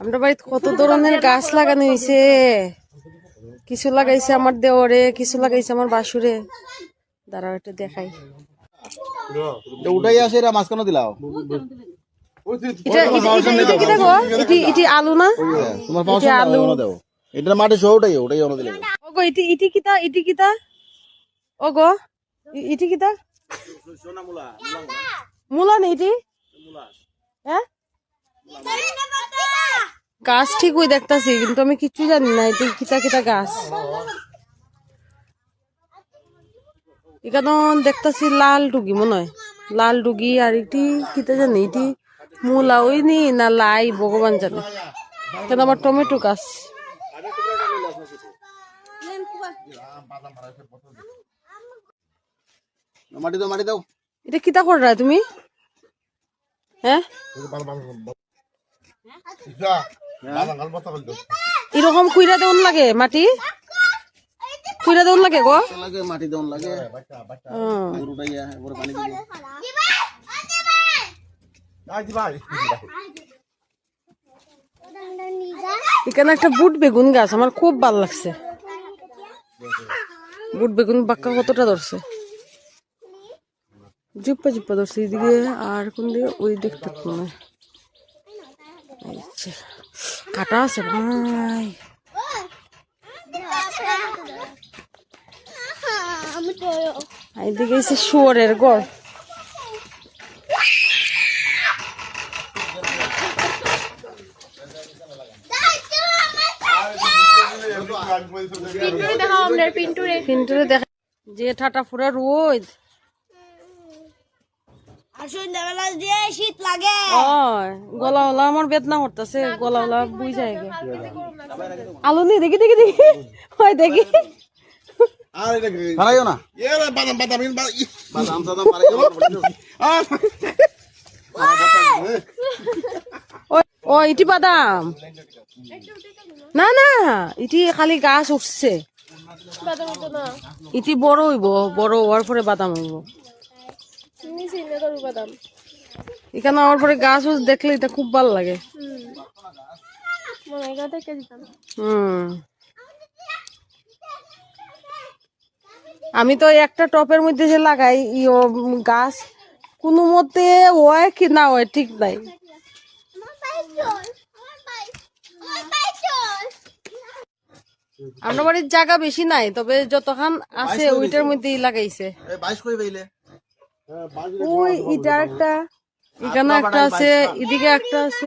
আমরা বাড়িতে কত ধরনের গাছ লাগানো হয়েছে। কিছু লাগাইছে আমার দেওরে, কিছু লাগাইছে আমার বাসুরে। দাঁড়াও একটু দেখাই। উঠাই আসে এরা মাঝখানে দিলাও। এটি আলু না? তোমার পাশে আলু দাও। এটা মাটি সহ উঠাই ওনা দিলে। ওগো ইটি কিতা? ওগো ইটি কিতা? মূলা নেই ইটি? হ্যাঁ? গাছ ঠিকই দেখতাছি কিন্তু আমি কিছু জানি না এটি কিতা গাছ। এখানে দেখতাছি লাল ডুগি মনে হয়, লাল ডুগি। আর এটি কিতা জানি, এটি মূলা ওইনি না লাই ভগবান জানে। কেন আমার টমেটো গাছ। মাটি দাও। এটা কিতা কররা তুমি? হ্যাঁ এরকম কুইরা দেউন লাগে, মাটি কুইরা দেউন লাগে গো, মাটি দেউন লাগে। এখানে একটা বুট বেগুন গাছ আমার খুব ভালো লাগছে। বুট বেগুন বাক্কা কতটা ধরছে, জুপ্পা ধরছে এদিকে। আর কোন দিকে? ওই দেখতে মনে কাটা আছে ভাই। এদিকে এসে শুয়োরের ঘর। পিন্টুরে দেখা যে ঠাটা ফুরা রোদ। শীত লাগে, গলা ওলা আমার বেদনা করতেছে, গলা ওলা বুঝ যায়। আলু নি দেখি হয় দেখি। ও ইটি বাদাম না, ইটি খালি গাছ উঠছে। ইটি বড় হইব, বড় হওয়ার পরে বাদাম হইব। এখানে আমার পরে গাছ দেখলে এটা খুব ভালো লাগে। আমি তো একটা টপের মধ্যে যে লাগাই গাছ, কোনো মতে হয় কি না হয় ঠিক নাই। আমরা বাড়ির জায়গা বেশি নাই, তবে যতখান আছে ওইটার মধ্যেই লাগাইছে। ওই ইটার একটা, এখানে একটা আছে, এদিকে একটা আছে।